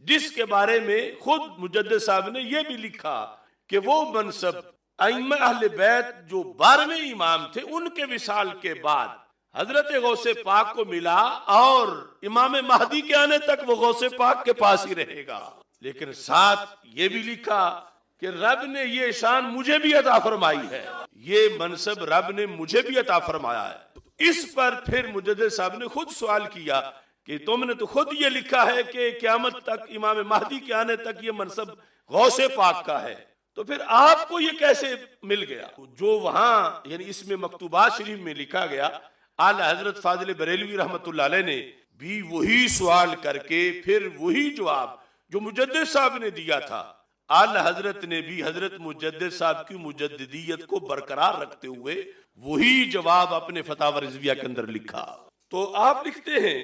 जिसके बारे में खुद मुजद्दिद साहब ने यह भी लिखा कि वो मनसब अइम्मा अहले बैत जो 12वें इमाम थे उनके विसाल के बाद हजरत गौसे पाक को मिला और इमाम महदी के आने तक वो गौसे पाक के पास ही रहेगा। लेकिन साथ ये भी लिखा कि रब ने ये शान मुझे भी अता फरमाई है, ये मनसब रब ने मुझे भी अता फरमाया है। इस पर फिर मुजद्दिद साहब ने खुद सवाल किया कि तुमने तो खुद ये लिखा है कि क़यामत तक इमाम महदी के आने तक ये मनसब गौसे पाक का है, तो फिर आपको ये कैसे मिल गया? जो वहां यानी इसमें मकतूबात शरीफ में लिखा गया, आला हजरत फाजिल बरेलवी रहमतुल्लाह अलैह ने भी वही सवाल करके फिर वही जवाब जो मुजद्दिद साहब ने दिया था, आला हजरत ने भी हजरत मुजद्दिद साहब की मुजद्दिदियत को बरकरार रखते हुए वही जवाब अपने फतावा रिजविया के अंदर लिखा। तो आप लिखते हैं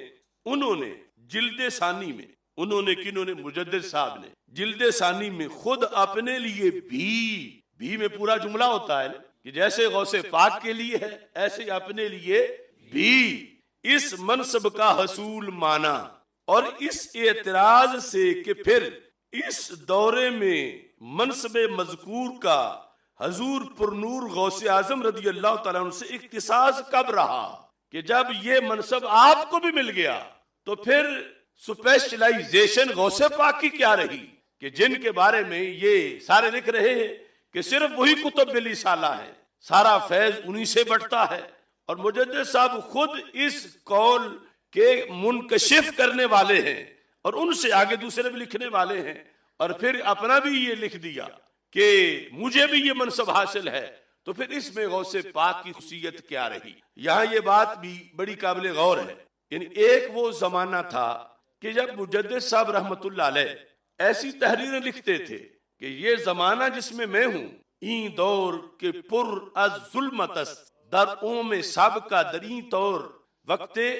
उन्होंने जिल्दे सानी में, उन्होंने किन्होंने? मुजद्दिद साहब ने जिल्दे सानी में खुद अपने लिए भी में पूरा जुमला होता है कि जैसे गौसे पाक के लिए है ऐसे अपने लिए भी इस मनसब का हसूल माना और इस एतराज से कि फिर इस दौरे में मनसब मजकूर का हजूर पुरनूर गौसे आजम रदी अल्लाह तआला अन्हु से इख्तिसास कब रहा कि जब ये मनसब आपको भी मिल गया तो फिर स्पेशलाइजेशन गौसे पाक की क्या रही कि जिनके बारे में ये सारे लिख रहे हैं कि सिर्फ वही कुतुब बिल रिसाला है, सारा फैज उन्हीं से बढ़ता है। और मुजद्दिद साहब खुद इस कौल के मुनकशिफ करने वाले हैं और उनसे आगे दूसरे भी लिखने वाले हैं, और फिर अपना भी ये लिख दिया कि मुझे भी ये मनसब हासिल है, तो फिर इसमें गौसे पाक की खुशियत क्या रही? यहाँ ये बात भी बड़ी काबिल गौर है। यानी एक वो जमाना था कि जब मुजद्दिद साहब रहमतुल्लाह अलैह ऐसी तहरीरें लिखते थे कि ये जमाना जिसमें मैं हूं, ई दौर के पुर अज जुल्मतस दर में सब का दरी तौर वक्ते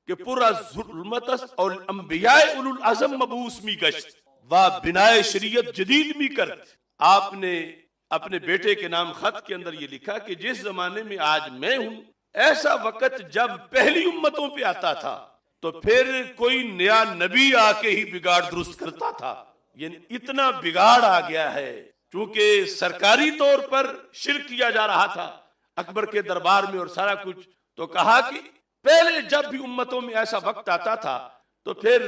के पुर अज जुल्मतस और अंबियाए उलुल अज़म मबूस मी गश्त व बिनाए शरीयत जदीद मी करत। आपने अपने बेटे के नाम खत के अंदर ये लिखा कि जिस जमाने में आज मैं हूं, ऐसा वक्त जब पहली उम्मतों पे आता था तो फिर कोई नया नबी आके ही बिगाड़ दुरुस्त करता था। यानी इतना बिगाड़ आ गया है, क्योंकि सरकारी तौर पर शिरक किया जा रहा था अकबर के दरबार में और सारा कुछ। तो कहा कि पहले जब भी उम्मतों में ऐसा वक्त आता था तो फिर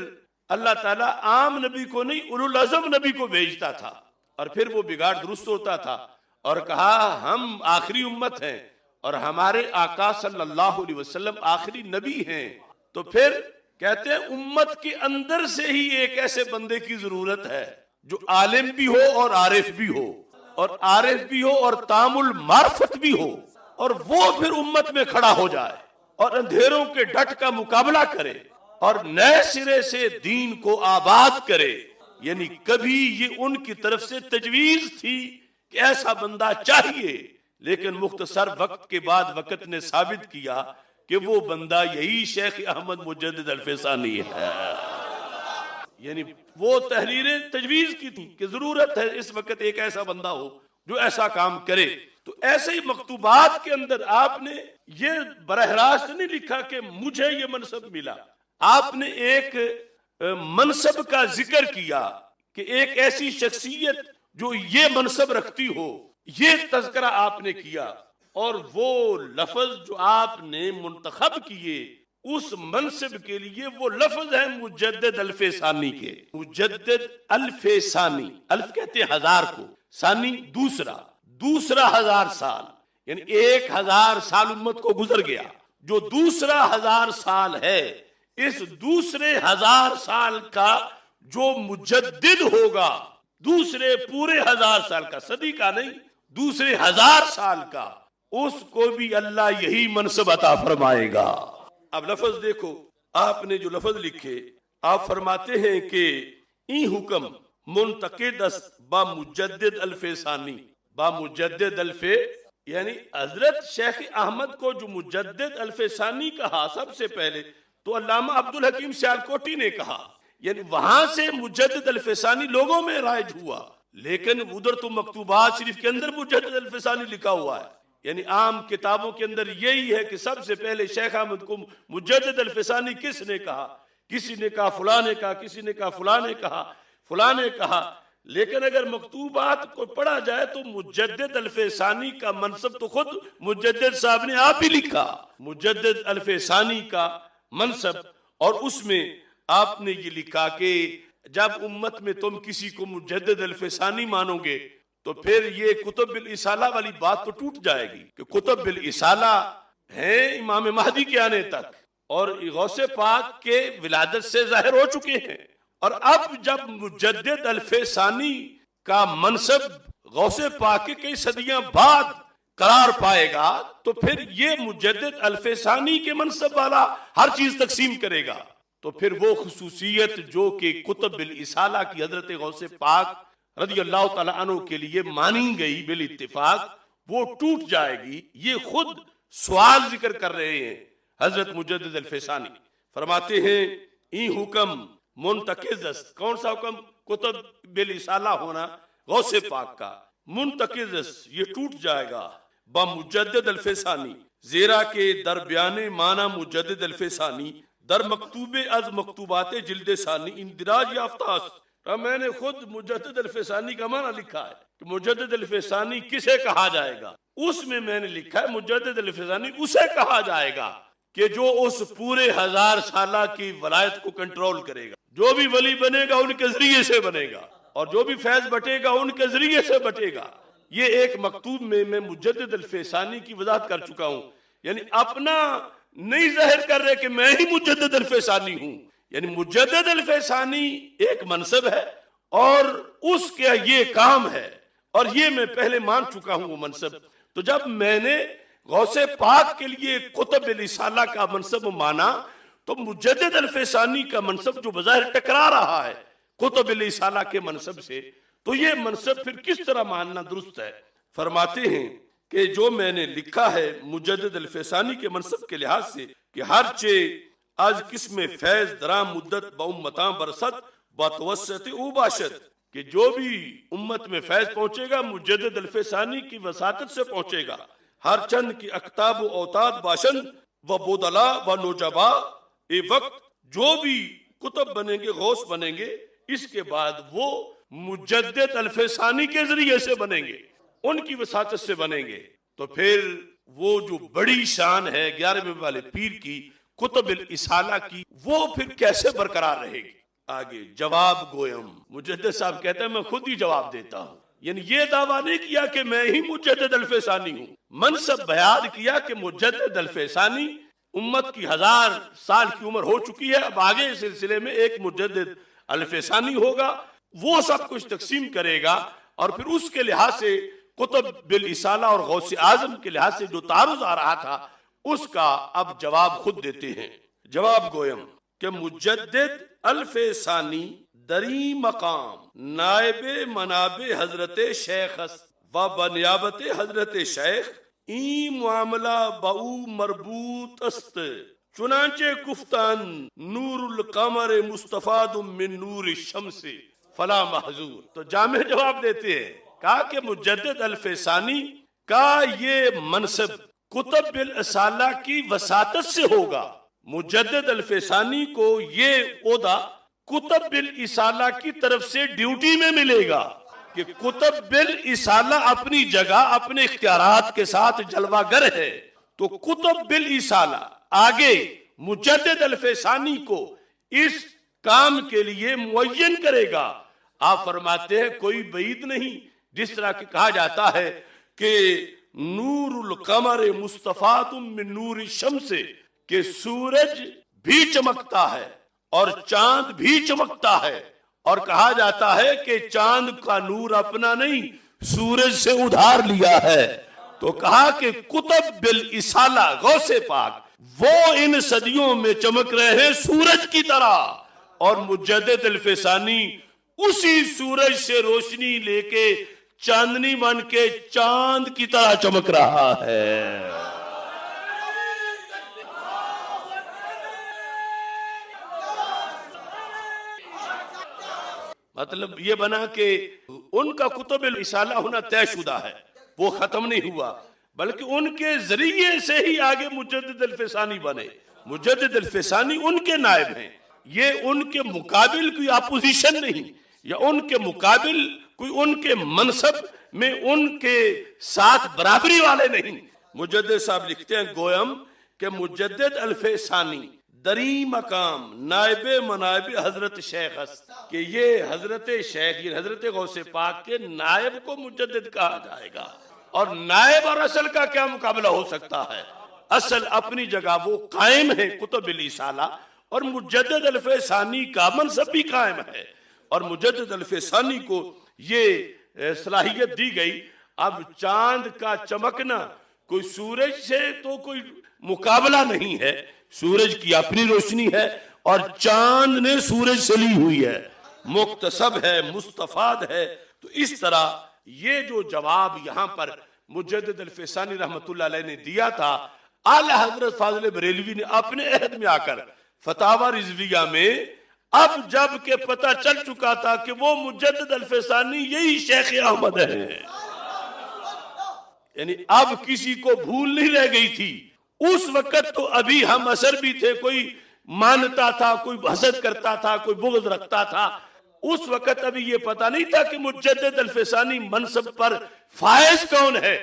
अल्लाह ताला आम नबी को नहीं उलुल अज़म नबी को भेजता था और फिर वो बिगाड़ दुरुस्त होता था। और कहा हम आखिरी उम्मत हैं और हमारे आका सल्लल्लाहु अलैहि वसल्लम आखिरी नबी हैं। तो फिर कहते हैं उम्मत के अंदर से ही एक ऐसे बंदे की जरूरत है जो आलिम भी हो और आरिफ भी हो, और आरिफ भी हो और तामुल मार्फत भी हो, और वो फिर उम्मत में खड़ा हो जाए और अंधेरों के डट का मुकाबला करे और नए सिरे से दीन को आबाद करे। यानी कभी ये उनकी तरफ से तजवीज थी कि ऐसा बंदा चाहिए, लेकिन मुख्तसर वक्त के बाद वक्त ने साबित किया कि वो बंदा यही शेख अहमद मुजद्दिद अल-फैसानी है। यानी वो तहरीरें तजवीज की थी कि जरूरत है इस वक्त एक ऐसा बंदा हो जो ऐसा काम करे। तो ऐसे ही मकतूबात के अंदर आपने ये बरह रास्त नहीं लिखा कि मुझे ये मनसब मिला, आपने एक मनसब का जिक्र किया कि एक ऐसी शख्सियत जो ये मनसब रखती हो, ये तज़किरा आपने किया। और वो लफ्ज जो आपने मुंतखब किए उस मनसब के लिए वो लफ्ज है मुजद्दिद अल-फैसानी के। मुजद्दिद अल-फैसानी, अल्फ कहते हैं हजार को, सानी दूसरा 1000 साल, यानी 1000 साल उम्मत को गुजर गया। जो दूसरा 1000 साल है, इस दूसरे 1000 साल का जो मुजद्दिद होगा, दूसरे पूरे 1000 साल का, सदी का नहीं, दूसरे 1000 साल का, उसको भी अल्लाह यही मनसब अता फरमाएगा। अब लफ्ज देखो, आपने जो लफ्ज लिखे, आप फरमाते हैं कि ई हुक्म मुंतकिदस बा मुजद्दिद अल-फैसानी, बा मुजद्दिद अल-फे, यानी हजरत शेख अहमद को जो मुजद्दिद अल-फैसानी कहा सबसे पहले तो अल्लामा अब्दुल हकीम सियालकोटी ने कहा। यानी वहां से मुजद्दिद अल-फैसानी लोगों में राइज हुआ, लेकिन उधर तो मकतूबात शरीफ के अंदर मुजद्दिद अल-फैसानी लिखा हुआ है। यानी आम किताबों के अंदर यही है कि सबसे पहले शेख अहमद को मुजद्दिद अल-फैसानी किसने कहा, किसी ने कहा फुला ने कहा, किसी ने कहा फुला ने कहा, फुला ने कहा। लेकिन अगर मकतूबात को पढ़ा जाए तो मुजद्दिद अल-फैसानी का मनसब तो खुद मुजद्दिद साहब ने आप ही लिखा, मुजद्दिद अल-फैसानी का मनसब। और उसमें आपने ये लिखा कि जब उम्मत में तुम किसी को मुजद्दिद अल-फैसानी मानोगे तो फिर ये कुतुब बिल इसाला वाली बात तो टूट जाएगी कि कुतुब बिल इसाला है इमाम महदी के आने तक और गौसे पाक के विलादत से जाहिर हो चुके हैं। और अब जब मुजद्दिद अल-फैसानी का मनसब गौसे पाक के कई सदियां बाद करार पाएगा तो फिर ये मुजद्दिद अल-फैसानी के मनसब वाला हर चीज तकसीम करेगा। तो फिर वो खुसूसियत जो कि कुतुब बिल इसाला की हजरत गौसे पाक रज़ी अल्लाह तआला अन्हु के लिए मानी गई बिल इत्तिफाक, वो टूट जाएगी। ये खुद सवाल जिक्र कर रहे हैं हजरत मुजद्दिद अल-फैसानी। फरमाते हैं ई हुक्म मुंतकिज़, कौन सा हुक्म? कुतुब बिल इसाला होना गौसे पाक का। मुंतकिज़ ये टूट जाएगा बा मुजद्दिद अल-फैसानी, ज़ेरा के दर बयाने माना मुजद्दिद अल-फैसानी दर मकतूबे अज मकतूबाते जिल्दे सानी इंदिराज याफ्तास। मैंने खुद मुजद्दिद अल-फैसानी का माना लिखा है कि मुजद्दिद अल-फैसानी किसे कहा जाएगा। उसमें मैंने लिखा है मुजद्दिद अल-फैसानी उसे कहा जाएगा कि जो उस पूरे 1000 साल की वलायत को कंट्रोल करेगा। जो भी वली बनेगा उनके जरिए से बनेगा और जो भी फैज बटेगा उनके जरिए से बटेगा। ये एक मकतूब में मैं मुजद्दिद अल-फैसानी की वजाहत कर चुका हूं। यानी अपना नहीं जाहिर कर रहे कि मैं ही मुजद्दिद अल-फैसानी हूं। यानी मुजद्दिद अल-फैसानी एक मनसब है और उसका ये काम है और ये मैं पहले मान चुका हूं वो मनसब। तो जब मैंने गौसे पाक के लिए कुतुब बिल इसाला का मनसब माना तो मुजद्दिद अल-फैसानी का मनसब जो बज़ाहिर टकरा रहा है कुतुब बिल इसाला के मनसब से, तो ये मनसब फिर किस तरह मानना दुरुस्त है। फरमाते हैं कि जो मैंने लिखा है मुजद्दिद अल-फैसानी के मनसब के लिहाज से कि हर चे आज किस्म फैज दरा मुद्दत बउम्मता बरसत बतवसत उबाशत, कि जो भी उम्मत में फैज पहुंचेगा मुजद्दिद अल-फैसानी की वसातत से पहुंचेगा। हर चंद की अक्ताब व औताद बाशन व बोदला व नोजबा, ए वक्त जो भी कुतुब बनेंगे गौस बनेंगे इसके बाद वो मुजद्दिद अल-फैसानी के जरिए से बनेंगे, उनकी वसातत से बनेंगे। तो फिर वो जो बड़ी शान है 11वें वाले पीर की कुतुब बिल इसाला की, वो फिर कैसे बरकरार रहेगी। आगे जवाब गोयम, मुजद्दिद साहब कहते हैं मैं खुद ही जवाब देता हूं। यानी ये दावा नहीं किया कि मैं ही मुजद्दिद अल-फैसानी हूं, मनसब बयान किया कि मुजद्दिद अल-फैसानी उम्मत की 1000 साल की उम्र हो चुकी है, अब आगे इस सिलसिले में एक मुजद्दिद अल-फैसानी होगा, वो सब कुछ तकसीम करेगा। और फिर उसके लिहाज से कुतुब बिल इसाला और गौसे आजम के लिहाज से जो तारुज आ रहा था उसका अब जवाब खुद देते हैं। जवाब गोयम कि मुजद्दिद अल-फैसानी दरी मकाम नायबे मनाबे हजरत शेख व बनियाबत हजरत शेख ई मामला बाऊ मरबूत अस्त, चुनाचे गुफ्तान नूरुल कमर मुस्तफाद मिन नूर शम्स फला महजूर। तो जामे जवाब देते हैं, कहा कि मुजद्दिद अल-फैसानी का ये मनसब कुतुब बिल इसाला की वसातत से होगा। मुजद्दिद अल-फैसानी को ये ओहदा कुतुब बिल इसाला की तरफ से ड्यूटी में मिलेगा कि कुतुब बिल इसाला अपनी जगह अपने इख्तियारात के साथ जलवागर है, तो कुतुब बिल इसाला आगे मुजद्दिद अल-फैसानी को इस काम के लिए मुअय्यन करेगा। आप फरमाते हैं कोई बईद नहीं, जिस तरह की कहा जाता है कि नूरुल कमर मुस्तफातुम मिन नूर शम्स, के सूरज भी चमकता है और चांद भी चमकता है, और कहा जाता है कि चांद का नूर अपना नहीं सूरज से उधार लिया है। तो कहा कि कुतुब बिल इसाला गौसे पाक वो इन सदियों में चमक रहे हैं सूरज की तरह, और मुजद्दिद अल-फैसानी उसी सूरज से रोशनी लेके चांदनी बन के चांद की तरह चमक रहा है। मतलब ये बना कि उनका कुतुब बिल इसाला होना तयशुदा है, वो खत्म नहीं हुआ, बल्कि उनके जरिए से ही आगे मुजद्दिद अल-फैसानी बने। मुजद्दिद अल-फैसानी उनके नायब हैं, ये उनके मुकाबिल की अपोजिशन नहीं, या उनके मुकाबिल कोई उनके मनसब में उनके साथ बराबरी वाले नहीं। मुजद्दिद साहब लिखते हैं गोयम के मुजद्दिद अल्फेसानी दरी मकाम नायबे मनायब हजरत शेख कि ये हजरत शेख ये हजरत गौसे पाक के नायब को मुजद्दिद कहा जाएगा। और नायब और असल का क्या मुकाबला हो सकता है? असल अपनी जगह वो कायम है कुतुबुल इसाला, और मुजद्दिद अल्फेसानी का मनसब भी कायम है। और मुजद्दिद अल्फेसानी को ये सलाहियत दी गई। अब चांद का चमकना कोई सूरज से तो कोई मुकाबला नहीं है, सूरज की अपनी रोशनी है और चांद ने सूरज से ली हुई है, मुक्तसब है, मुस्तफाद है। तो इस तरह ये जो जवाब यहाँ पर मुजद्दिद अल्फेसानी रहमतुल्लाह अलैह ने दिया था, आला हजरत फाजिल बरेलवी ने अपने अहद में आकर फतावा रिजविया में, अब जब के पता चल चुका था कि वो मुजद्दिद अल्फेसानी यही शेख अहमद है, यानी अब किसी को भूल नहीं रह गई थी। उस वक्त तो अभी हम असर भी थे, कोई मानता था, कोई हसद करता था, कोई बुग़्ज़ रखता था। उस वक्त अभी ये पता नहीं था कि मुजद्दिद अल्फेसानी मनसब पर फायज कौन है।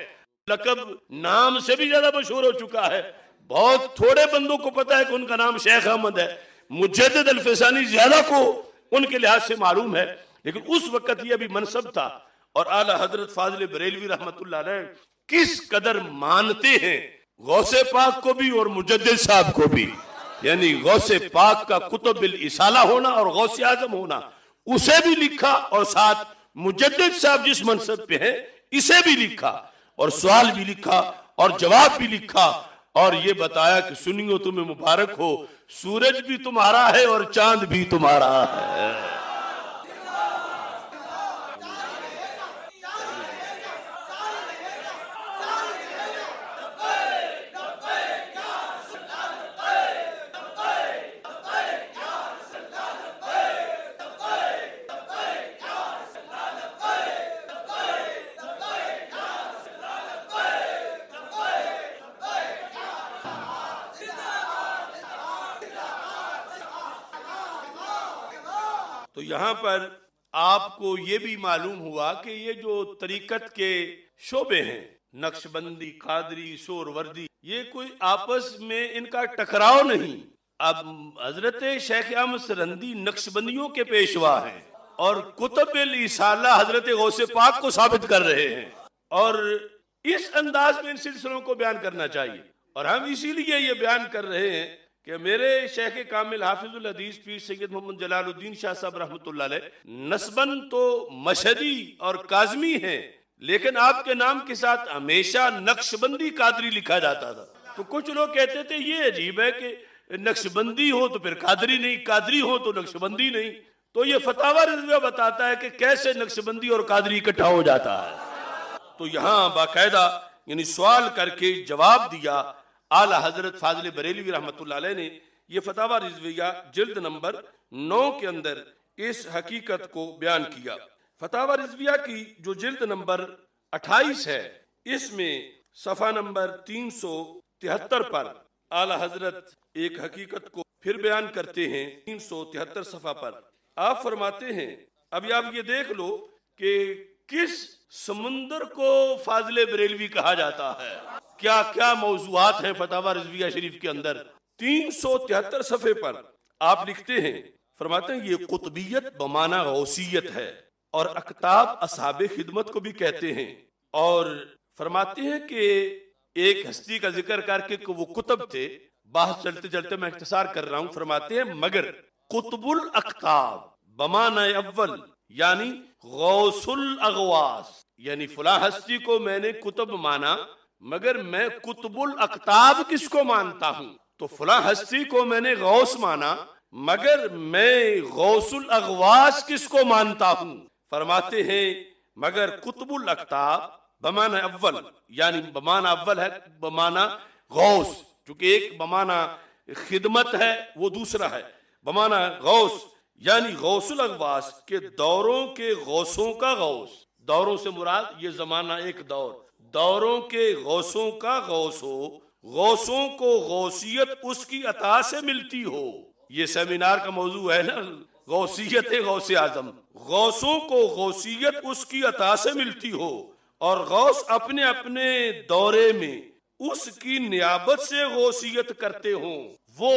लक़ब नाम से भी ज्यादा मशहूर हो चुका है। बहुत थोड़े बंदों को पता है कि उनका नाम शेख अहमद है। मुजद्दिद अल्फेसानी ज्यादा को उनके लिहाज से मालूम है, लेकिन उस वक्त ये भी मनसब था। और आला हजरत फाजिल बरेलवी रहमतुल्लाह अलैह किस कदर मानते हैं गौसे पाक को भी और मुजद्दिद साहब को भी, यानी गौसे पाक का कुतुबुल इसाला होना और गौसे आजम होना, उसे भी लिखा और साथ मुजद्दिद साहब जिस मनसब पे है इसे भी लिखा, और सवाल भी लिखा और जवाब भी लिखा, और ये बताया कि सुनियो तुम्हें मुबारक हो, सूरज भी तुम्हारा है और चांद भी तुम्हारा है। तो यहाँ पर आपको ये भी मालूम हुआ कि ये जो तरीकत के शोबे हैं, नक्शबंदी, कादरी, सोहरवर्दी, ये कोई आपस में इनका टकराव नहीं। अब हजरत शेख अहमद सरहंदी नक्शबंदियों के पेशवा हैं और कुतुबुल इसाला हजरत गौसे पाक को साबित कर रहे हैं, और इस अंदाज में इन सिलसिलों को बयान करना चाहिए। और हम इसीलिए ये बयान कर रहे हैं कि मेरे शेख कामिल हाफिजुल हदीस पीर सैयद मोहम्मद जलालुद्दीन शाह साहब रहमतुल्लाह अलैह नस्बन तो मशहदी और काज़मी हैं, लेकिन आपके नाम के साथ हमेशा नक्शबंदी कादरी लिखा जाता था। तो कुछ लोग कहते थे ये अजीब है कि नक्शबंदी हो तो फिर कादरी नहीं, कादरी हो तो नक्शबंदी नहीं। तो ये फतावा रिज़विया बताता है कि कैसे नक्शबंदी और कादरी इकट्ठा हो जाता है। तो यहाँ बाकायदा यानी सवाल करके जवाब दिया। आला हजरत फाजिल बरेलवी रहमतुल्लाह अलैह ने ये फतावा रिज़विया जिल्द नंबर 9 के अंदर इस हकीकत को बयान किया। फतावा रिज़विया की जो जिल्द नंबर 28 है, इसमें सफ़ा नंबर 373 पर आला हजरत एक हकीकत को फिर बयान करते हैं। 373 सफ़ा पर आप फरमाते हैं, अभी आप ये देख लो कि किस समुंदर को फाजिल बरेलवी कहा जाता है, क्या क्या मौज़ूआत हैं फतावा रिज़विया शरीफ के अंदर। 373 सफ़े पर आप लिखते हैं, फरमाते हैं ये कुतुबियत बमाना गौसियत है और अक्ताब असहाबे खिदमत को भी कहते हैं। और फरमाते हैं कि एक हस्ती का जिक्र करके कि वो कुतुब थे, बात चलते चलते मैं इख्तिसार कर रहा हूँ। फरमाते हैं मगर कुतुबुल अक्ताब बमाना अव्वल यानी गौसुल अगवास, यानी फला हस्ती को मैंने कुतुब माना, मगर मैं कुतुबुल अक्ताब किसको मानता हूँ? तो फला हस्ती को मैंने गौस माना, मगर मैं गौसुल अगवास किसको मानता हूँ? फरमाते हैं मगर कुतुबुल अक्ताब बमाना अव्वल, यानी बमाना अव्वल है, बमाना गौस, चूंकि एक बमाना खिदमत है वो दूसरा है। बमाना गौस यानी गौसुल अगवास के दौरों के गौसों का गौस, दौरों से मुराद ये जमाना एक दौर, दौरों के गौसों का गौस हो, गौसों को गौसियत उसकी अता से मिलती हो। ये सेमिनार का मौजू है ना, गौसियत है गौसे आजम, गौसों को गौसियत उसकी अता से मिलती हो और गौस अपने अपने दौरे में उसकी नियाबत से गौसियत करते हों, वो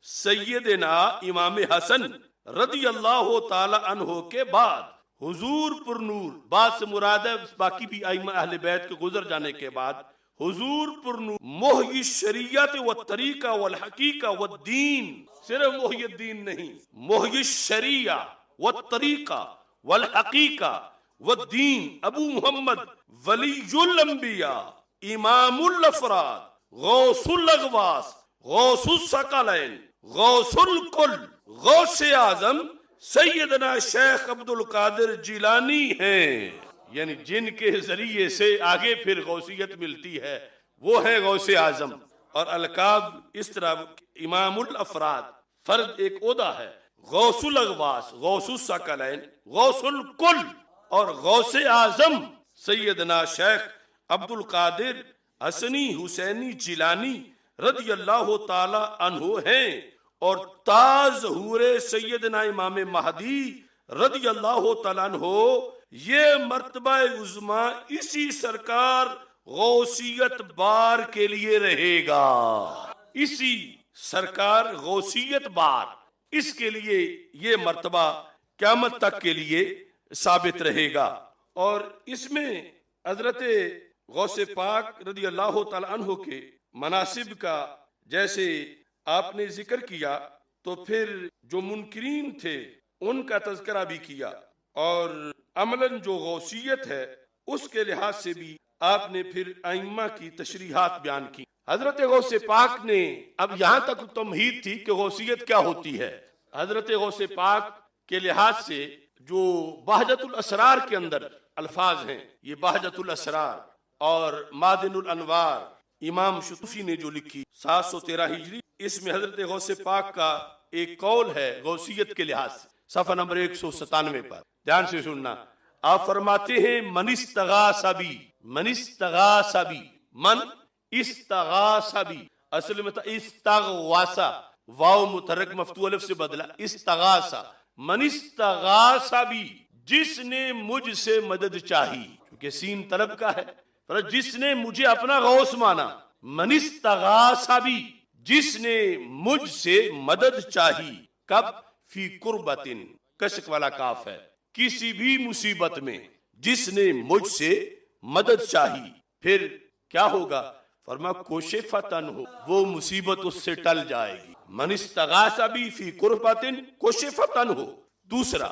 सैयदना इमाम हसन रदी अल्लाह ताला अन्हो के बाद हुजूर पुरनूर, बाद से मुराद है बाकी भी आइमा अहले बैत के गुजर जाने के बाद, हुजूर पुरनूर मोही शरीयत व तरीका वल हकीका व दीन, सिर्फ मोहियद्दीन नहीं, मोही शरिया व तरीका वल हकीका व दीन, अबू मोहम्मद वलीयुल अंबिया इमामुल अफराद गौसुल अगवास गौसुल सकलैन गौसुल कुल गौसे आजम सैयदना शेख अब्दुल कादिर जिलानी हैं। यानी जिनके जरिए से आगे फिर गौसियत मिलती है वो है गौसे आजम। और अलकाब इस तरह इमामुल अफराद फर्द एक ओदा है, गौसुल अगवास गौसुल सकलैन गौसुल कुल और गौसे आजम सैयदना शेख अब्दुल कादिर हसनी हुसैनी जिलानी रदी अल्लाह ताला अन्हु हैं। और ताज हुरे सैयदना इमाम महदी रदी अल्लाह ताला अन्हु, ये मर्तबा उज़्मा इसी सरकार गौसियत बार के लिए रहेगा। इसी सरकार गौसियत बार, इसके लिए ये मर्तबा क़यामत तक के लिए साबित रहेगा। और इसमें हजरत गौसे पाक रदी अल्लाह ताला अन्हु के मनासिब का जैसे आपने जिक्र किया, तो फिर जो मुनकिरीन थे उनका तज़किरा भी किया, और अमलन जो गौसियत है उसके लिहाज से भी आपने फिर आइम्मा की तशरीहात बयान की। हजरत गौसे पाक ने, अब यहाँ तक तमहीद थी कि गौसियत क्या होती है। हजरत गौसे पाक के लिहाज से जो बहजतुल असरार के अंदर अल्फाज हैं, ये बहजतुल असरार और मादिनुल अनवार इमाम शुतूसी ने जो लिखी 713 हिजरी, इसमें हजरत गौसे पाक का एक कौल है गौसियत के लिहाज से, सफा नंबर 197 पर ध्यान से सुनना। आप फरमाते हैं मन इस्तगासबी, मन इस्तगासबी, मन इस्तगासबी, असल में था इस्तगवासा, वाव मुतहर्रिक मफ्तू अलिफ से बदला इस्तगासा। मन इस्तगासबी, जिसने मुझसे मदद चाही, क्योंकि सीन तलब का है, पर जिसने मुझे अपना गौस माना। मन इस्तगासबी, जिसने मुझसे मदद चाही, कब? फी कुर्बतिन, कशक वाला काफ है, किसी भी मुसीबत में जिसने मुझसे मदद चाही, फिर क्या होगा? फरमा कोशिफतन हो, वो मुसीबत उससे टल जाएगी। मन इस्तगासबी फी कुर्बतिन कोशिफतन हो। दूसरा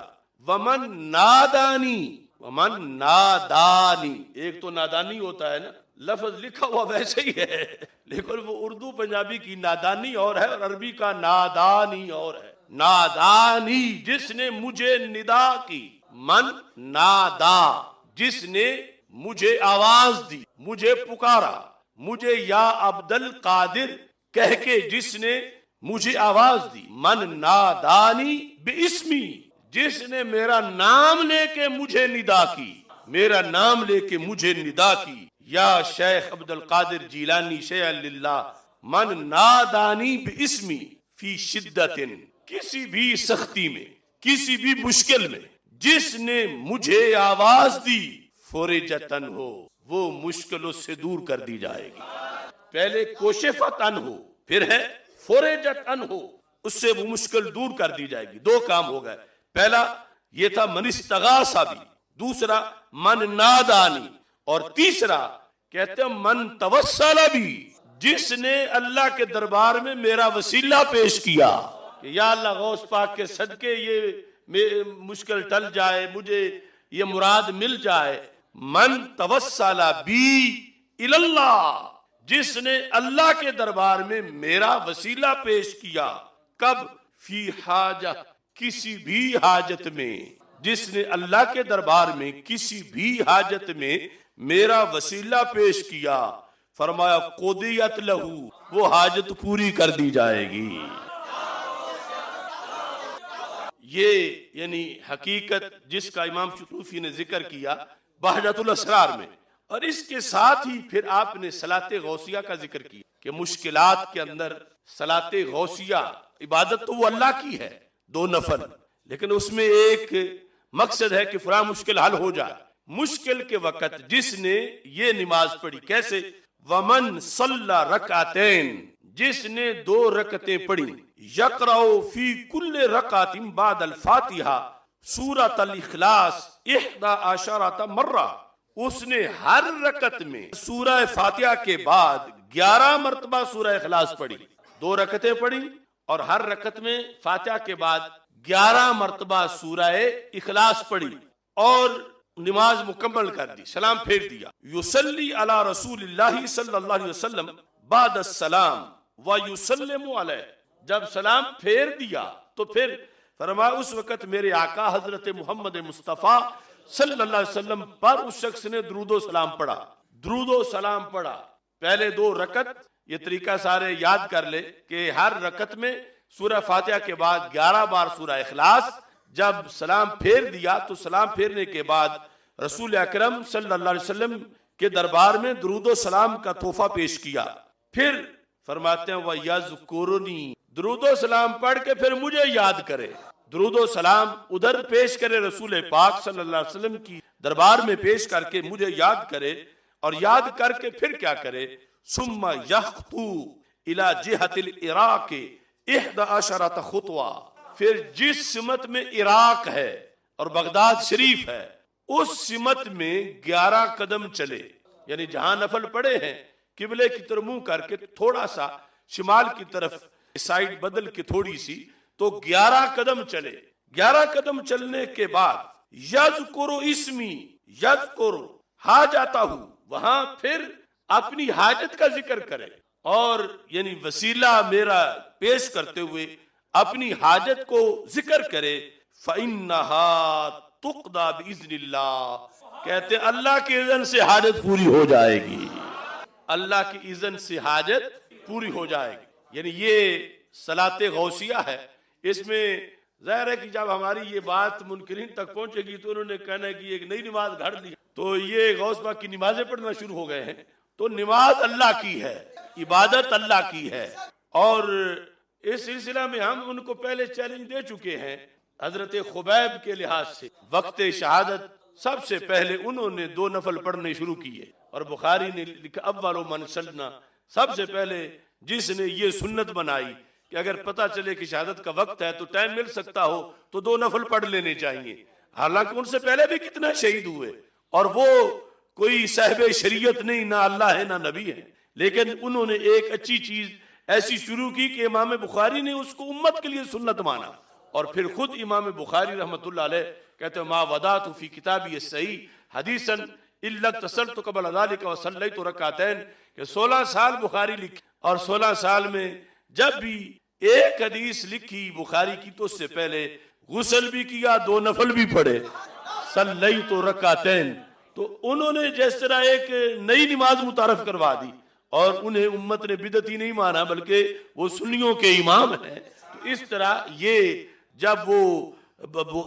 वमन नादानी, वमन नादानी, एक तो नादानी होता है ना, लफ्ज लिखा हुआ वैसे ही है, लेकिन वो उर्दू पंजाबी की नादानी और है और अरबी का नादानी और है। नादानी, जिसने मुझे निदा की, मन नादा, जिसने मुझे आवाज दी, मुझे पुकारा, मुझे या अब्दुल कादिर कह के जिसने मुझे आवाज दी। मन नादानी बिस्मी, जिसने मेरा नाम लेके मुझे निदा की, मेरा नाम लेके मुझे निदा की, या शेख अब्दुल कादिर जिलानी शैअन लिल्लाह, मन नादानी बिस्मी फी शिद्दतिन, किसी भी सख्ती में, किसी भी मुश्किल में जिसने मुझे आवाज दी, फुरिजतन हो, वो मुश्किल उससे दूर कर दी जाएगी। पहले कोशिफतन हो, फिर है फुरिजतन हो, उससे वो मुश्किल दूर कर दी जाएगी। दो काम हो गए, पहला ये था मन इस्तगासाबी, दूसरा मन नादानी, और तीसरा कहते हैं मन तवस्सलबी, जिसने अल्लाह के दरबार में मेरा वसीला पेश किया कि या अल्लाह गौस पाक के सदके ये मुश्किल टल जाए, मुझे ये मुराद मिल जाए। मन तवस्सला बी इल्लाह, जिसने अल्लाह के दरबार में मेरा वसीला पेश किया, कब? फी हाजा, किसी भी हाजत में, जिसने अल्लाह के दरबार में किसी भी हाजत में मेरा वसीला पेश किया, फरमाया कुदियत लहू, वो हाजत पूरी कर दी जाएगी। ये यानी हकीकत जिसका इमाम शुतूफी ने जिक्र किया बहजतुल असरार में। और इसके साथ ही फिर आपने सलाते गौसिया का जिक्र किया कि मुश्किलात के अंदर सलाते गौसिया, इबादत तो वो अल्लाह की है, 2 नफल, लेकिन उसमें एक मकसद है कि फलां मुश्किल हल हो जाए। मुश्किल के वक्त जिसने ये नमाज पढ़ी, कैसे, वमन सल्ला रकातैन, जिसने 2 रकतें पढ़ी, यक़राउ फी कुल्ले रकातिन बादल फातिहा सूरत अल इखलास 11 मर्रा, उसने हर रकत में सूरह फातिहा के बाद 11 मरतबा सूरह इखलास पढ़ी। 2 रकतें पढ़ी और हर रकत में फातिहा के बाद 11 मरतबा सूरह इखलास पढ़ी और नमाज मुकम्मल कर दी, सलाम फेर दिया। युसल्ली अला रसूलिल्लाहि सल्लल्लाहु अलैहि वसल्लम बाद सलाम व युसल्लिमु अलैह, जब सलाम फेर दिया तो फिर फरमाया उस वक्त मेरे आका हजरत मोहम्मद मुस्तफ़ा सल्लल्लाहु अलैहि वसल्लम पर उस शख्स ने दुरूदो सलाम पढ़ा। दुरूदो सलाम पढ़ा। पहले 2 रकत, ये तरीका सारे याद कर ले कि हर रकत में सूरह फातिहा के बाद 11 बार सूरह इखलास। जब सलाम फेर दिया तो सलाम फेरने के बाद रसूल अकरम सल्लल्लाहु अलैहि वसल्लम के दरबार में दुरूदो सलाम का तोहफा पेश किया। फिर फरमाते हैं वह यज़कुरुनी, दुरूदो सलाम पढ़ के फिर मुझे याद करे। दुरूदो सलाम उधर पेश करे, रसूल पाक सल्लल्लाहु अलैहि वसल्लम की दरबार में पेश करके मुझे याद करे, और याद करके फिर क्या करे, सुम्मा यख्तु इला जिहतिल इराक 11 खुतवा, फिर जिस सिमत में इराक है और बगदाद शरीफ है उस सिमत में 11 कदम चले, यानी जहां नफल पड़े हैं किबले की तरफ मुंह करके थोड़ा सा शिमाल की तरफ साइड बदल के थोड़ी सी, तो 11 कदम चले। 11 कदम चलने के बाद यज़कुरु इस्मी यज़कुरु हाजताहु, वहां फिर अपनी हाजत का जिक्र करे और यानी वसीला मेरा पेश करते हुए अपनी हाजत को जिक्र करे। फ़इन्नहा तुक़दा बिइज़्निल्लाह, कहते अल्लाह के इज़्न से हाजत पूरी हो जाएगी, अल्लाह की इज़्न से हाजत पूरी हो जाएगी। यानी ये सलाते गौसिया है। इसमें ज़ाहिर है कि जब हमारी ये बात मुनकिरीन तक पहुंचेगी तो उन्होंने कहना है कि एक नई नमाज घड़ दी, तो ये गौस पाक की नमाजें पढ़ना शुरू हो गए हैं। तो नमाज अल्लाह की है, इबादत अल्लाह की है, और इस सिलसिला में हम उनको पहले चैलेंज दे चुके हैं। हजरत खुबैब के लिहाज से वक्त शहादत सबसे पहले उन्होंने 2 नफल पढ़ने शुरू किए, और बुखारी ने लिखा अव्वलु मन सल्लना, सबसे पहले जिसने ये सुन्नत बनाई कि अगर पता चले कि शहादत का वक्त है तो टाइम मिल सकता हो तो 2 नफल पढ़ लेने चाहिए। हालांकि उनसे पहले भी कितना शहीद हुए, और वो कोई साहिब शरीयत नहीं, ना अल्लाह है ना नबी है, लेकिन उन्होंने एक अच्छी चीज ऐसी शुरू की कि इमाम बुखारी ने उसको उम्मत के लिए सुन्नत माना। और फिर खुद इमाम बुखारी रहमतुल्लाह अलैह कहते हैं मा वदातु फी किताबी सही हदीसन इल्ला तसल्तु क़ब्ल ज़ालिका व सल्लैतु रकातैन, कि 16 साल बुखारी लिखी, और 16 साल में जब भी एक हदीस लिखी बुखारी की तो उससे पहले गुस्ल भी किया, 2 नफल भी पढ़े, सल्लैतु रकातैन। तो उन्होंने जिस तरह एक नई नमाज मुतारफ करवा दी, और उन्हें उम्मत ने बिदअती नहीं माना बल्कि वो सुन्नियों के इमाम हैं। तो इस तरह ये जब वो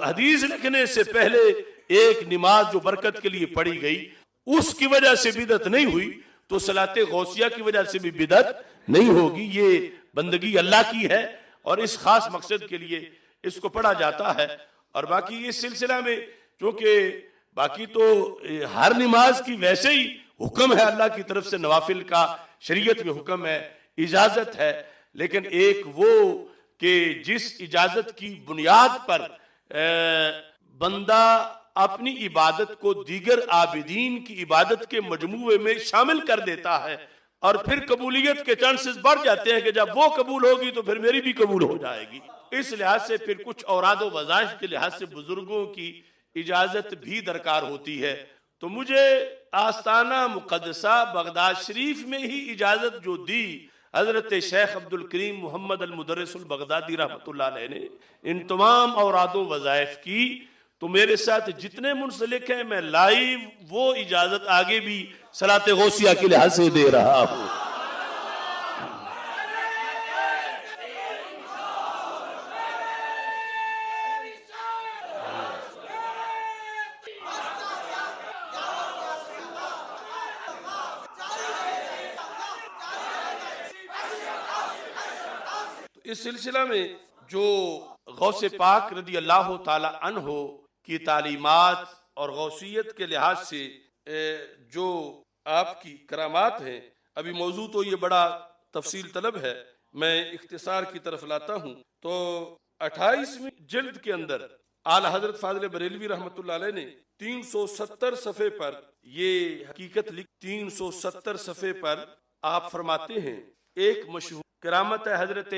हदीस लिखने से पहले एक नमाज जो बरकत के लिए पढ़ी गई उसकी वजह से बिदअत नहीं हुई, तो सलाते गौसिया की वजह से भी बिदअत नहीं होगी। ये बंदगी अल्लाह की है और इस खास मकसद के लिए इसको पढ़ा जाता है। और बाकी इस सिलसिला में क्योंकि बाकी तो हर नमाज की वैसे ही हुक्म है अल्लाह की तरफ से, नवाफिल का शरीयत में हुक्म है, इजाजत है, लेकिन एक वो कि जिस इजाजत की बुनियाद पर बंदा अपनी इबादत को दीगर आबिदीन की इबादत के मजमूए में शामिल कर देता है, और फिर कबूलियत के चांसेस बढ़ जाते हैं कि जब वो कबूल होगी तो फिर मेरी भी कबूल हो जाएगी। इस लिहाज से फिर कुछ औराद व वज़ाइफ के लिहाज से बुजुर्गों की इजाजत भी दरकार होती है। तो मुझे आस्ताना मुक़द्दसा बगदाद शरीफ में ही इजाजत जो दी हजरत शेख अब्दुल करीम मोहम्मद अल मुदर्रिसुल बगदादी रहमतुल्लाह अलैह ने, इन तमाम औरादो वज़ाइफ की, तो मेरे साथ जितने मुंसलिक हैं मैं लाइव वो इजाजत आगे भी सलाते गौसिया के लिहाज से दे रहा हूँ। इस सिलसिला में जो गौसे पाक रदी अल्लाह ताला अन्हो की तालीमात और गौसियत के लिहाज से जो आपकी करामात हैं, अभी मौजू तो ये बड़ा तफसील तलब है, मैं इख्तिसार की तरफ लाता हूँ। तो 28वीं जिल्द के अंदर आला हजरत फाजिल बरेलवी रहमतुल्लाह अलैह ने 370 सफ़े पर ये हकीकत लिख 370 सफ़े पर आप फरमाते हैं, एक मशहूर करामत है हजरत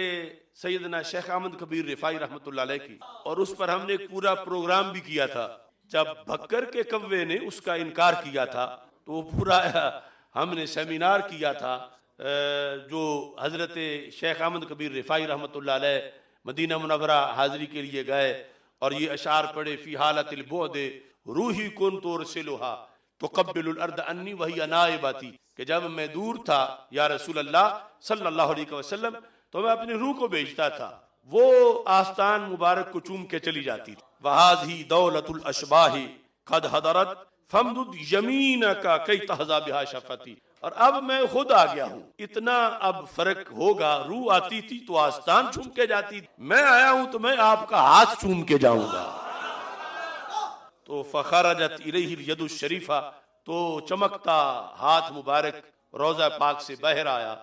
सैयदना शेख अहमद कबीर रिफाई रहमतुल्लाह अलैह की, और उस पर हमने एक पूरा प्रोग्राम भी किया था। जब भक्कर के कव्वे ने उसका इनकार किया था तो पूरा हमने सेमिनार किया था, जो हजरत शेख अहमद कबीर रिफाई रहमतुल्लाह अलैह मदीना मुनव्वरा हाजिरी के लिए गए और ये अशार पढ़े, फी हालतिल बुअद रूही कुन तुरसिलुहा तुक़ब्बिलुल अर्द अन्नी वही अनाइबाती, कि जब मैं दूर था या रसूल अल्लाह सल्लल्लाहु अलैहि वसल्लम तो मैं अपनी रूह को भेजता था, वो आस्तान मुबारक को चूम के चली जाती थी। वहाज़ी दौलतुल अशबाही कद हदरत फमदुद यमीन का कई तहज़ा बिहा शफती, और अब मैं खुद आ गया हूँ, इतना अब फर्क होगा। रूह आती थी तो आस्तान चूम के जाती थी, मैं आया हूं तो मैं आपका हाथ चूम के जाऊंगा। तो फखरजत इलैहिल यदु शरीफा, तो चमकता हाथ मुबारक रोजा पाक से बाहर आया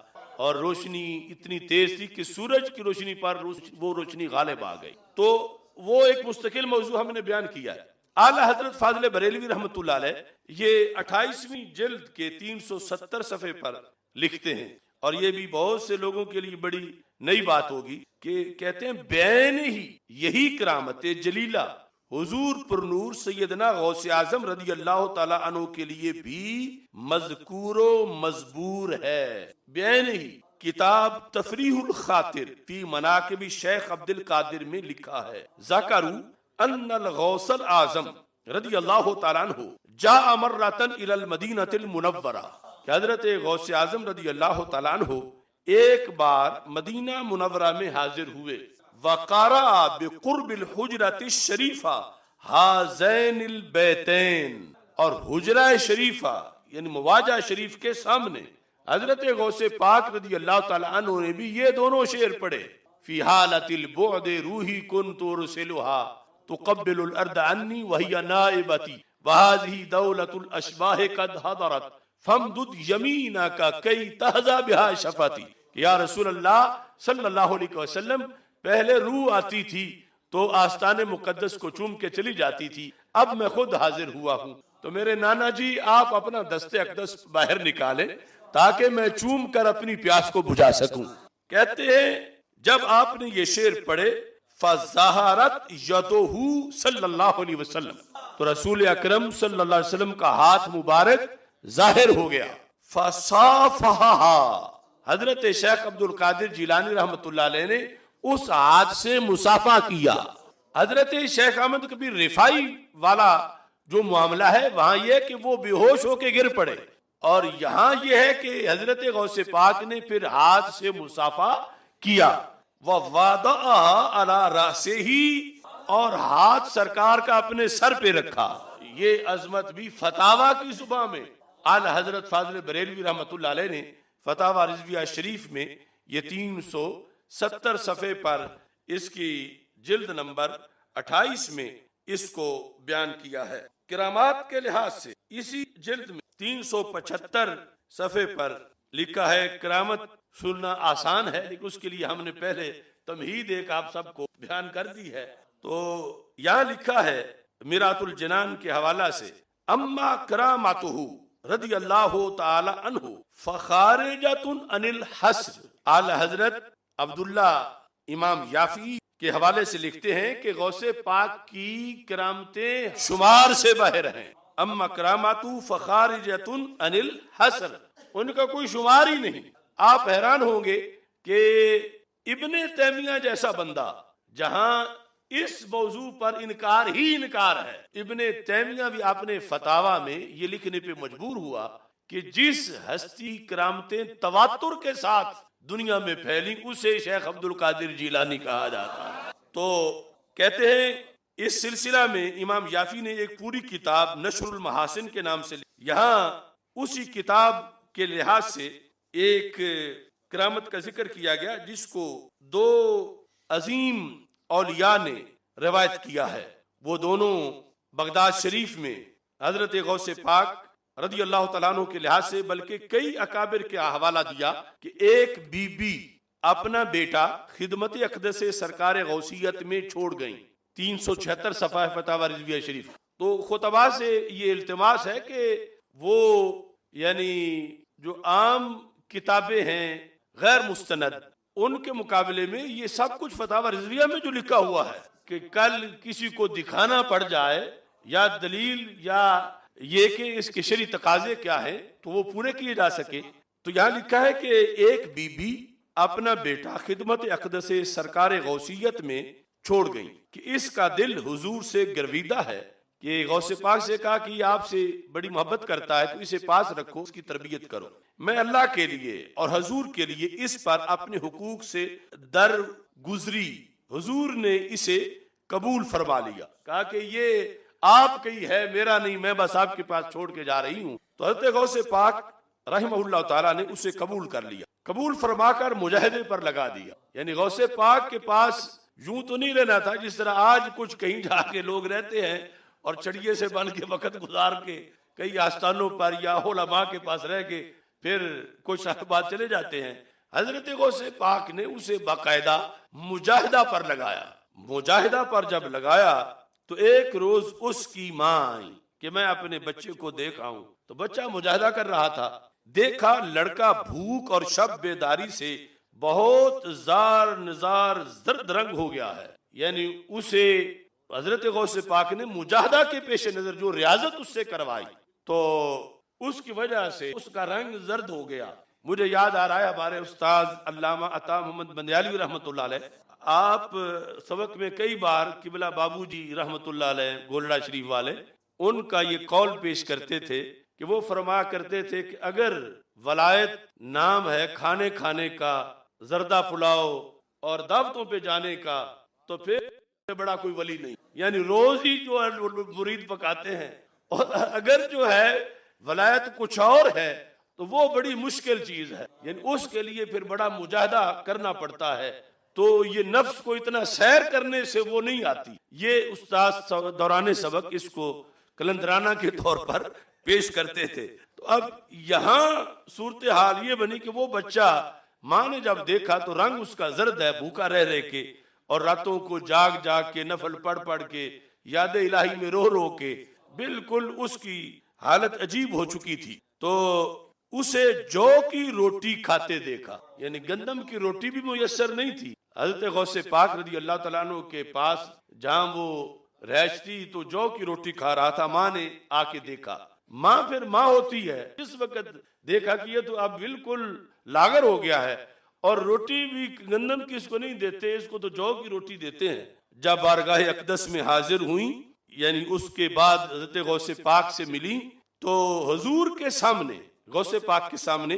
और रोशनी इतनी तेज थी कि सूरज की रोशनी पर वो रोशनी गालिब आ गई। तो वो एक मुस्तकिल मौजू हमने बयान किया है। आला हजरत फाजिल बरेलवी रहमतुल्लाह अलैह ये 28वीं जिल्द के 370 सफ़े पर लिखते हैं, और ये भी बहुत से लोगों के लिए बड़ी नई बात होगी कि कहते हैं बैन ही यही करामत जलीला हुजूर पुरनूर सैयदना गौसे आजम रदी अल्लाह ताला अन्हु के लिए भी मज़कूरो मजबूर है। बैन ही किताब तफरीहुल खातिर फी मनाकिब शेख अब्दुल कादिर में लिखा है, ज़करू अन्नल गौसल आजम रदी अल्लाह ताला अन्हु जा मर्रतन इलल मदीनतिल मुनव्वरा, हजरत गौसे आजम रदी अल्लाह ताला अन्हु एक बार मदीना मुनव्वरा में हाजिर हुए। वक़रा बिक़ुर्बिल हुजरतिश शरीफा हाज़ैनिल बैतैन, और हुजरा शरीफा यानी मुवाजा शरीफ के सामने हजरत गौसे पाक रदी अल्लाह ताला अन्हु ने भी ये दोनों शेर पढ़े, फी हालतिल बुअद रूही कुन तुरसिलुहा तुक़ब्बिलुल अर्द अन्नी वहिया नाइबती वहाज़ी दौलतुल अशबाह कद हदरत फमदुद यमीना का कई तहज़ा बिहा शफती। या रसूल अल्लाह सल्लल्लाहु अलैहि वसल्लम पहले रूह आती थी तो आस्ताने मुकद्दस को चूम के चली जाती थी, अब मैं खुद हाजिर हुआ हूँ, तो मेरे नाना जी आप अपना दस्ते अक़दस बाहर निकाले ताकि मैं चूम कर अपनी प्यास को बुझा सकूं। कहते हैं जब आपने ये शेर पढ़े फज़हरत यदुहु सल्लल्लाहु अलैहि वसल्लम, तो रसूल अकरम सल्लल्लाहु अलैहि वसल्लम का हाथ मुबारक जाहिर हो गया। फसाफहा, हजरत शेख अब्दुल कादिर जिलानी रहमतुल्लाह अलैह ने उस हाथ से मुसाफा किया। हजरत शेख अहमद कबीर रिफाई वाला जो मामला है वहां यह कि वो बेहोश होके गिर पड़े, और यहां यह है कि हजरत गौसे पाक ने फिर हाथ से मुसाफा किया। ववादा अला रासे ही, और हाथ सरकार का अपने सर पे रखा। ये अजमत भी फतावा की सुबह में आला हजरत फाजिल बरेलवी रहमतुल्लाह अलैह ने फतावा रिजविया शरीफ में ये 370 सफ़े पर इसकी जिल्द नंबर 28 में इसको बयान किया है। किरामात के लिहाज से इसी जिल्द में 375 सफ़े पर लिखा है। किरामत सुनना आसान है लेकिन उसके लिए हमने पहले तमहीद एक आप सबको बयान कर दी है। तो यहाँ लिखा है मिरातुल जनान के हवाला से, अम्मा करामातुहु रदी अल्लाह ताला अन्हु फखारिजतुन अनिल हस्र। आला हजरत अब्दुल्ला इमाम याफी के हवाले से लिखते हैं कि गौसे पाक की करामतें शुमार से बाहर हैं। अम्मा करामातु फखारिजतुन अनिल हस्र, उनका कोई शुमार ही नहीं। आप हैरान होंगे कि इब्ने तैमिया जैसा बंदा जहां इस मौजू पर इनकार ही इनकार है, इब्ने तैमिया भी अपने फतावा में ये लिखने पे मजबूर हुआ कि जिस हस्ती करामतें तवातुर के साथ दुनिया में फैली उसे शेख अब्दुल कादिर जिलानी कहा जाता है। तो कहते हैं इस सिलसिला में इमाम याफी ने एक पूरी किताब नशरुल महासिन के नाम से, यहाँ उसी किताब के लिहाज से एक करामत का जिक्र किया गया जिसको दो अजीम औलिया ने रिवायत किया है। वो दोनों बगदाद शरीफ में हजरत गौसे पाक रदी अल्लाह तआला अन्हु के लिहाज से, बल्कि कई अकाबिर के हवाला दिया कि एक बीबी अपना बेटा खिदमत अक़दस सरकार गौसियत में छोड़ गई। 376 सफ़ा फतावा रिज़विया शरीफ। तो खुतबा से ये इल्तिमास है कि वो यानी जो आम किताबें हैं गैर मुस्तनद, उनके मुकाबले में ये सब कुछ फतावा रिज़विया में जो लिखा हुआ है कि कल किसी को दिखाना पड़ जाए या दलील या ये कि इसके शरी तकाजे क्या है तो वो पूरे किए जा सके, तो यहाँ लिखा है कि एक बीबी अपना बेटा खिदमत अक़दस सरकार गौसियत में छोड़ गई कि इसका दिल हुजूर से गर्विदा है कि गौसे पाक से कहा कि आपसे बड़ी मोहब्बत करता है तो इसे पास रखो, उसकी तरबियत करो। मैं अल्लाह के लिए और हुजूर के लिए इस पर अपने हुकूक से दर गुजरी, हुजूर ने इसे कबूल फरमा लिया। कहा कि ये आपका ही है, मेरा नहीं, मैं बस आपके पास छोड़ के जा रही हूँ। तो हज़रत गौसे पाक रहमहुल्लाह ताला ने उसे कबूल कर लिया, कबूल फरमाकर मुजाहिदे पर लगा दिया। यानी गौसे पाक के पास यूं तो नहीं रहना था जिस तरह आज कुछ कहीं जाके लोग रहते हैं और चढ़िए से बन के वक्त गुजार के कई आस्थानों पर या उलमा के पास रह के फिर कुछ बाद चले जाते हैं। हजरत गौसे पाक ने उसे बाकायदा मुजाहिदा पर लगाया। मुजाहिदा पर जब लगाया तो एक रोज उसकी माँ आई कि मैं अपने बच्चे को देख आऊं। तो बच्चा मुजाहिदा कर रहा था, देखा लड़का भूख और शब बेदारी से बहुत जार निजार जर्द रंग हो गया है। यानी उसे हजरत गौसे पाक ने मुजाहिदा के पेश नजर जो रियाजत उससे करवाई तो उसकी वजह से उसका रंग जर्द हो गया। मुझे याद आ रहा है हमारे उस्ताद अल्लामा अता मोहम्मद बंदियाली रहमतुल्लाह अलैह, आप सबक में कई बार किबला बाबूजी रहमतुल्लाह अलैह गोलड़ा शरीफ वाले उनका ये कौल पेश करते थे कि वो फरमाया करते थे कि अगर वलायत नाम है खाने खाने का, जर्दा पुलाव और दावतों पे जाने का, तो फिर बड़ा कोई वली नहीं। यानी रोज ही जो है मुरीद पकाते हैं, और अगर जो है वलायत कुछ और है तो वो बड़ी मुश्किल चीज है। यानी उसके लिए फिर बड़ा मुजाहिदा करना पड़ता है। तो ये नफ्स को इतना सैर करने से वो नहीं आती। ये उस्ताद दौरान सबक इसको कलंदराना के तौर पर पेश करते थे। तो अब यहाँ सूरत हाल ये बनी कि वो बच्चा माँ ने जब देखा तो रंग उसका जर्द है, भूखा रह रह के और रातों को जाग जाग के नफल पढ़ पढ़ के याद इलाही में रो रो के बिल्कुल उसकी हालत अजीब हो चुकी थी। तो उसे जौ की रोटी खाते देखा, यानी गंदम की रोटी भी मुयस्सर नहीं थी। हजरत गौसे पाक रदी अल्लाह तआला अन्हु के पास जहां वो रहश थी तो जौ की रोटी खा रहा था। माँ ने आके देखा, माँ फिर माँ होती है, इस वक्त देखा कि ये तो अब बिल्कुल लागर हो गया है और रोटी भी गंदम की इसको नहीं देते, इसको तो जौ की रोटी देते हैं। जब बारगाह अक़दस में हाजिर हुई, यानी उसके बाद हजरत गौसे पाक से मिली, तो हुजूर के सामने, गौसे पाक के सामने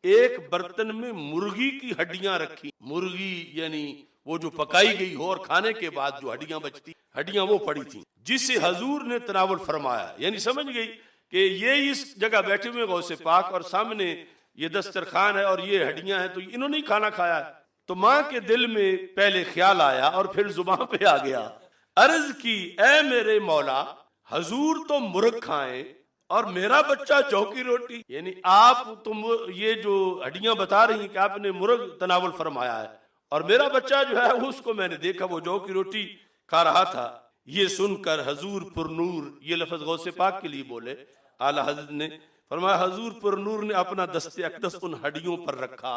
एक बर्तन में मुर्गी की हड्डियां रखी। मुर्गी यानी वो जो पकाई गई हो और खाने के बाद जो हड्डियां बचती, हड्डियां वो पड़ी थी, जिसे हुजूर ने तनावुल फरमाया। यानी समझ गई कि ये इस जगह बैठे हुए गौसे पाक और सामने ये दस्तरखान है और ये हड्डियां हैं, तो इन्होंने ही खाना खाया। तो माँ के दिल में पहले ख्याल आया और फिर जुबान पे आ गया, अर्ज की, ए मेरे मौला, हुजूर तो मुर्ग खाएं और मेरा बच्चा जौ की रोटी। यानी आप तुम ये जो हड्डियां बता रही हैं कि आपने मुर्ग तनावुल फरमाया है और मेरा बच्चा जो है उसको मैंने देखा वो जौ की रोटी खा रहा था। ये सुनकर हुजूर पुरनूर, ये लफ्ज गौसे पाक के लिए बोले, आला हज़रत ने फरमाया, हुजूर पुरनूर ने अपना दस्ते अक़दस उन हड्डियों पर रखा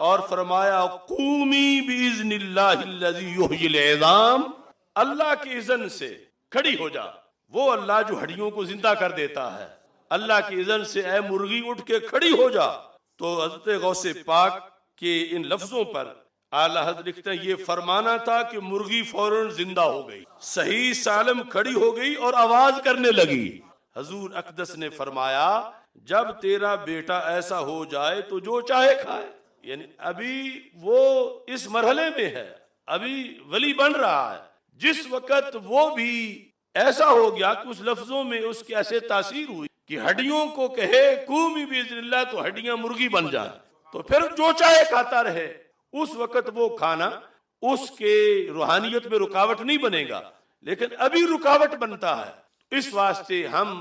और फरमाया, कूमी बिइज़्निल्लाहिल्लज़ी युहयिल इज़ाम, अल्लाह के इज़्न से खड़ी हो जा, वो अल्लाह जो हड्डियों को जिंदा कर देता है, अल्लाह के इज़्न से ए मुर्गी उठ के खड़ी हो जा। तो हज़रत गौसे पाक के इन लफ्जों पर आला हज़रत लिखते हैं, ये फरमाना था कि मुर्गी फौरन जिंदा हो गई, सही सालम खड़ी हो गई और आवाज करने लगी। हुजूर अक़दस ने फरमाया, जब तेरा बेटा ऐसा हो जाए तो जो चाहे खाए। यानी अभी वो इस मरहले में है, अभी वली बन रहा है। जिस वक्त वो भी ऐसा हो गया कि उस लफ्जों में उसकी ऐसे तासीर हुई कि हड्डियों को कहे कूमी बिइज़्निल्लाह, तो हड्डियां मुर्गी बन जाए, तो फिर जो चाहे खाता रहे। उस वक्त वो खाना उसके रूहानियत में रुकावट नहीं बनेगा, लेकिन अभी रुकावट बनता है। इस वास्ते हम